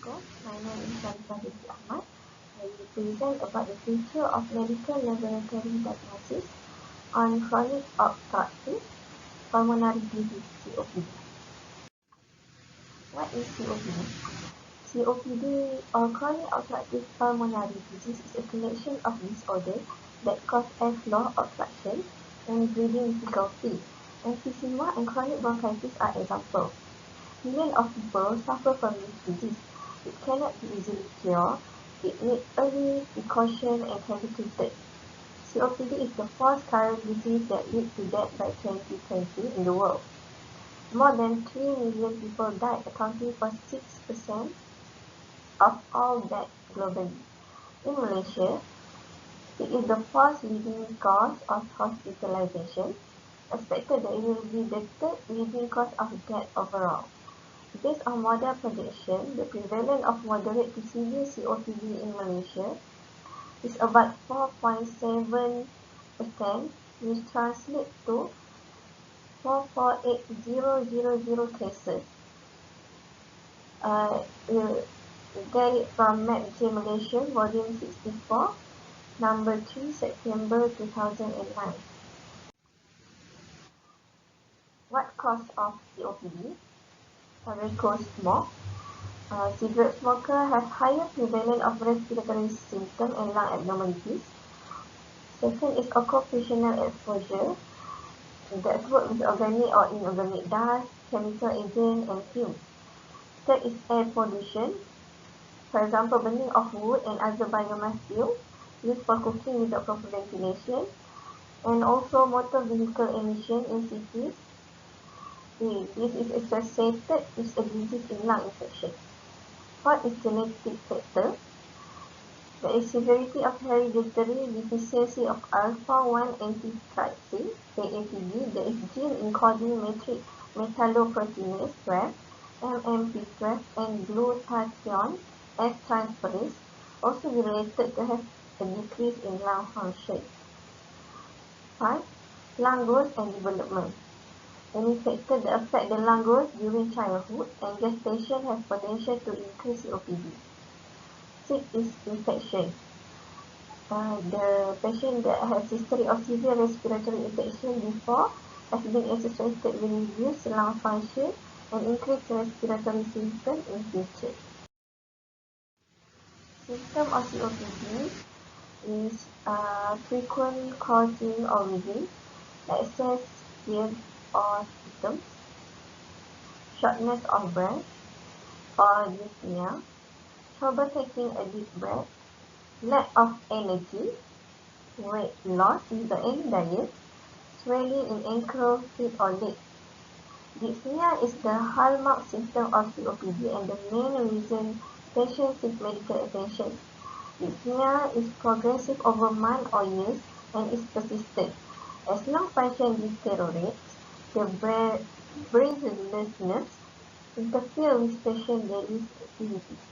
Assalamualaikum. My name is Sharifah Binti Ahmad. I will present about the future of medical laboratory diagnosis on chronic obstructive pulmonary disease (COPD). What is COPD? COPD or chronic obstructive pulmonary disease is a collection of disorders that cause airflow obstruction and breathing difficulty. Emphysema and chronic bronchitis are examples. Millions of people suffer from this disease. It cannot be easily cured. It needs early precaution and can be treated. COPD is the fourth current disease that leads to death by 2020 in the world. More than 3 million people died, accounting for 6% of all deaths globally. In Malaysia, it is the fourth leading cause of hospitalization. Expected that it will be the third leading cause of death overall. Based on model projection, the prevalence of moderate to severe COPD in Malaysia is about 4.7%, which translates to 448,000 cases. We'll get it from MapJ Malaysia, volume 64, number 3, September 2009. What cause of COPD? Tobacco smoke. Cigarette smokers have higher prevalence of respiratory symptoms and lung abnormalities. Second is occupational exposure. That's work with organic or inorganic dust, chemical agent, and fumes. Third is air pollution. For example, burning of wood and other biomass fuel used for cooking without proper ventilation, and also motor vehicle emission in cities. This is associated with a disease in lung infection. What is genetic factor? There is severity of hereditary deficiency of alpha-1 antitrypsin, AATD. There is gene encoding matrix metalloproteinase 12, MMP12, and glutathione S-transferase, also related to have a decrease in lung function. 5. Lung growth and development. Any factor that affect the lung growth during childhood and gestation has potential to increase COPD. 6 is infection. The patient that has history of severe respiratory infection before has been associated with reduced lung function and increased respiratory symptoms in future. Symptom of COPD is frequent coughing or wheezing, excess fear or symptoms, shortness of breath or dyspnea, trouble taking a deep breath, lack of energy, weight loss without any diet, swelling in ankle, feet or legs. Dyspnea is the hallmark symptom of COPD and the main reason patients seek medical attention. Dyspnea is progressive over months or years and is persistent. As lung function deteriorates, the breathlessness interferes with patient daily activities.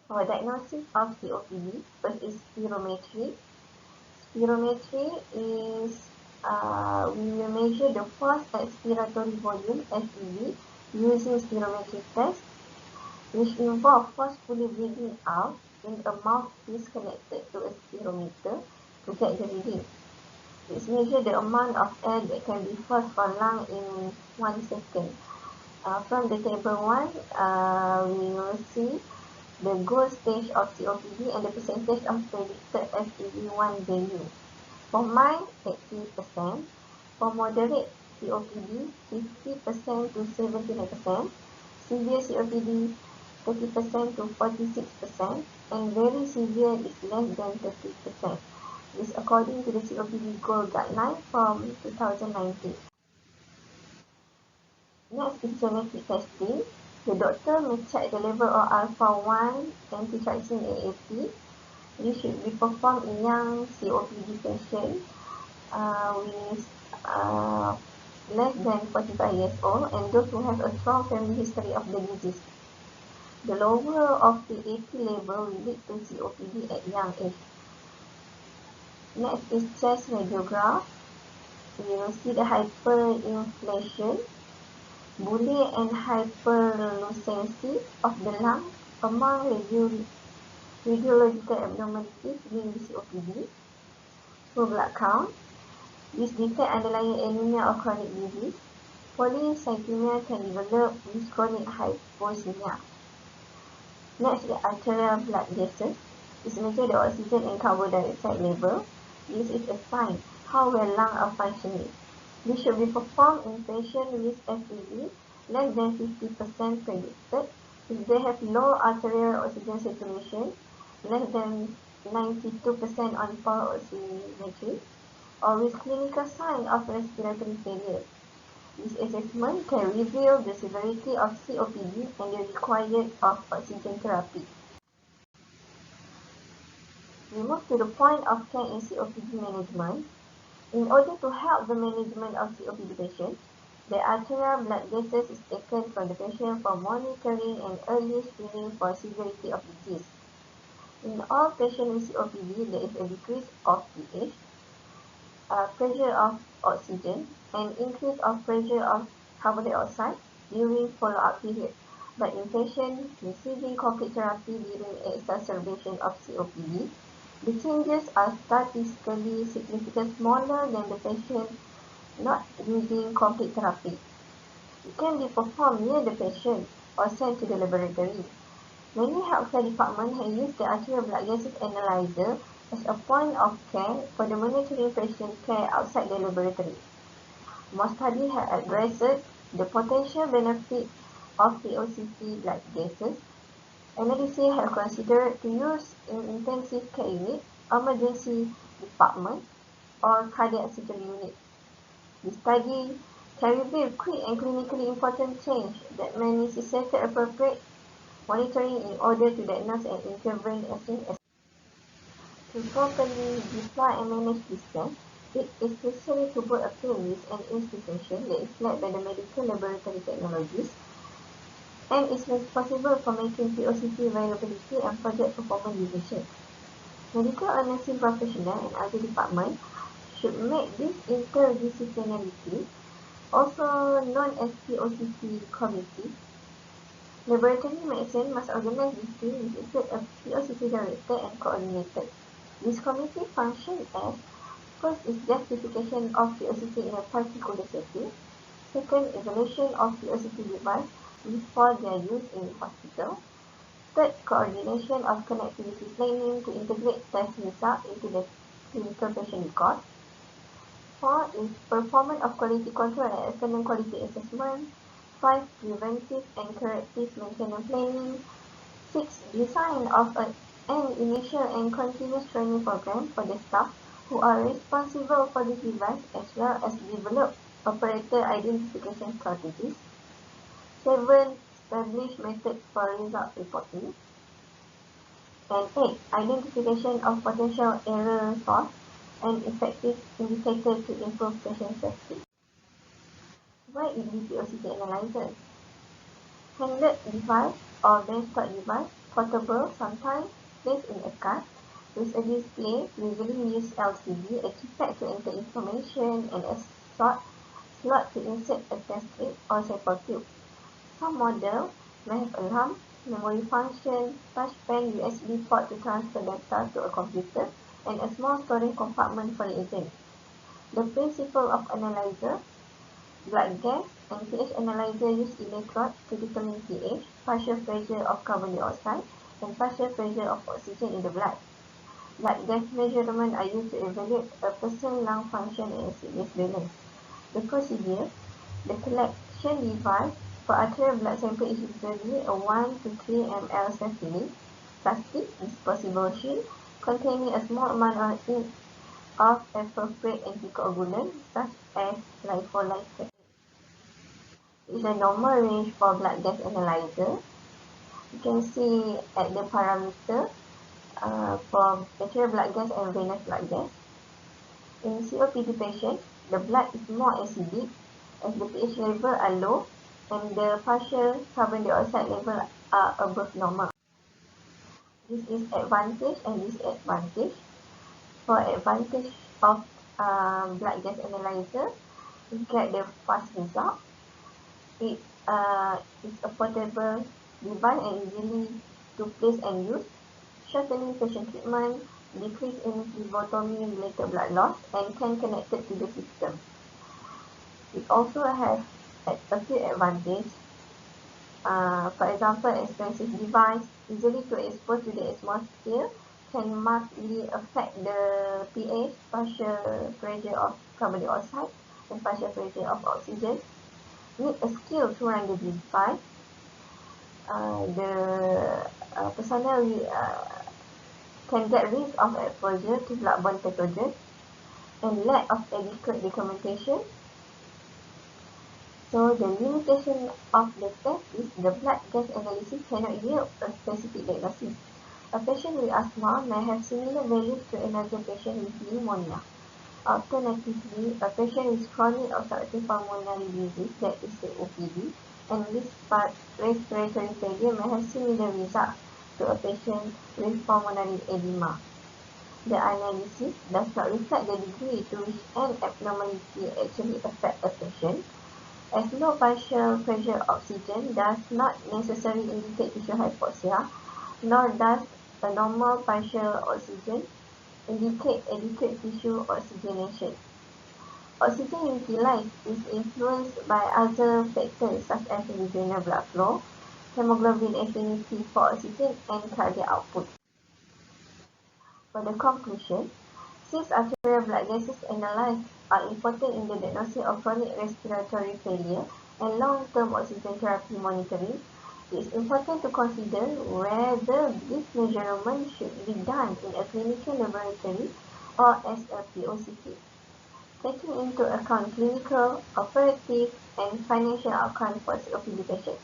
For diagnosis of COPD, first is spirometry. Spirometry is we will measure the forced expiratory volume (FEV) using spirometry test, which involve forcefully breathing out in a mouthpiece connected to a spirometer to get the reading. It measures the amount of air that can be forced for lung in 1 second. From the table 1, we will see the goal stage of COPD and the percentage of predicted FEV1 value. For mild, 80%. For moderate COPD, 50% to 79%. Severe COPD, 30% to 46%. And very severe is less than 30%. This according to the COPD Gold Guideline from 2019. Next is genetic testing. The doctor may check the level of alpha-1 antitrypsin AAT. This should be performed in young COPD patients with less than 45 years old and those who have a strong family history of the disease. The lower of the AT level will lead to COPD at young age. Next is chest radiograph. you will see the hyperinflation, bullying and hyperlucency of the lung among radiological abnormalities linked with COPD. Poor blood count. This detect underlying anemia or chronic disease. Polycythemia can develop with chronic hypoxemia. Next is arterial blood gases. This measures the oxygen and carbon dioxide level. This is a sign how well lungs are functioning. This should be performed in patients with FEV less than 50% predicted. If they have low arterial oxygen saturation, less than 92% on pulse oximetry, or with clinical sign of respiratory failure. This assessment can reveal the severity of COPD and the requirement of oxygen therapy. We move to the point of care in COPD management. In order to help the management of COPD patients, the arterial blood gases is taken from the patient for monitoring and early screening for severity of disease. In all patients with COPD, there is a decrease of pH, pressure of oxygen, and increase of pressure of carbon dioxide during follow-up period. But in patients receiving complete therapy during exacerbation of COPD, the changes are statistically significantly smaller than the patient not using complete therapy. It can be performed near the patient or sent to the laboratory. Many healthcare departments have used the arterial blood gases analyzer as a point of care for the monitoring patient care outside the laboratory. More studies have addressed the potential benefit of POCT blood gases. Analysis have considered to use in intensive care unit, emergency department, or cardiac surgery unit. The study can reveal quick and clinically important change that may necessitate appropriate monitoring in order to diagnose and intervene as soon as. To properly deploy and manage this care, it is necessary to build a plan with an institution that is led by the medical laboratory technologists and is responsible for making POCT variability and project performance decisions. Medical or nursing professionals and other departments should make this interdisciplinarity, also known as POCT committee. Laboratory medicine must organize this team which includes a POCT director and coordinator. This committee functions as: first is justification of POCT in a particular setting. Second, evaluation of POCT device before their use in hospital. Third, coordination of connectivity planning to integrate test results into the clinical patient record. 4 is performance of quality control and external quality assessment. 5, preventive and corrective maintenance planning. 6, design of an initial and continuous training program for the staff who are responsible for this device, as well as develop operator identification strategies. 7, establish methods for result reporting. And 8, identification of potential error source and effective indicator to improve patient safety. Why is the POCT analyzer? Handheld device or benchtop device, portable, sometimes placed in a cart, with a display, usually use LCD, a keypad to enter information, and a slot to insert a test strip or sample tube. Some models may have alarm, memory function, touch pen, USB port to transfer data to a computer, and a small storage compartment for reagents. The principle of analyzer: blood gas and pH analyzer use electrodes to determine pH, partial pressure of carbon dioxide, and partial pressure of oxygen in the blood. Blood gas measurements are used to evaluate a person's lung function and acid gas balance. The procedure: the collection device for arterial blood sample is usually a 1 to 3 ml self-filling plastic disposable sheet containing a small amount of appropriate anticoagulant such as lyophilized. Is a normal range for blood gas analyzer. You can see at the parameter for arterial blood gas and venous blood gas. In COPD patients, the blood is more acidic as the pH level are low and the partial carbon dioxide level are above normal. This is advantage and disadvantage. For advantage of blood gas analyzer to get the fast result. It is a portable device and easily to place and use, shortening patient treatment, decrease in phlebotomy-related blood loss, and can connect it to the system. It also has a few advantages. For example, expensive device, easily to expose to the atmosphere, can markedly affect the pH, partial pressure of carbon dioxide, and partial pressure of oxygen. Need a skill to run the device. The personnel can get risk of exposure to bloodborne pathogens and lack of adequate documentation. So the limitation of the test is the blood gas analysis cannot yield a specific diagnosis. A patient with asthma may have similar values to another patient with pneumonia. Alternatively, a patient with chronic obstructive pulmonary disease, that is the OPD, and respiratory failure may have similar results to a patient with pulmonary edema. The analysis does not reflect the degree to which an abnormality actually affects a patient, as low partial pressure oxygen does not necessarily indicate tissue hypoxia, nor does a normal partial oxygen indicate adequate tissue oxygenation. Oxygen utilized is influenced by other factors such as renal blood flow, hemoglobin affinity for oxygen, and cardiac output. For the conclusion, since arterial blood gases analyzed are important in the diagnosis of chronic respiratory failure and long-term oxygen therapy monitoring, it is important to consider whether this measurement should be done in a clinical laboratory or as a POCT, taking into account clinical, operative, and financial outcomes for COPD patients.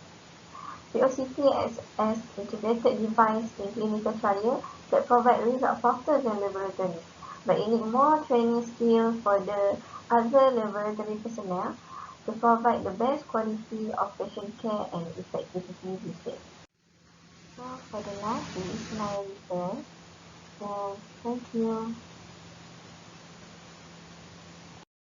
POCT acts as integrated device in clinical trial that provide results faster than laboratory, but it needs more training skills for the other laboratory personnel to provide the best quality of patient care and effectivity research. So for the last is my research. So thank you.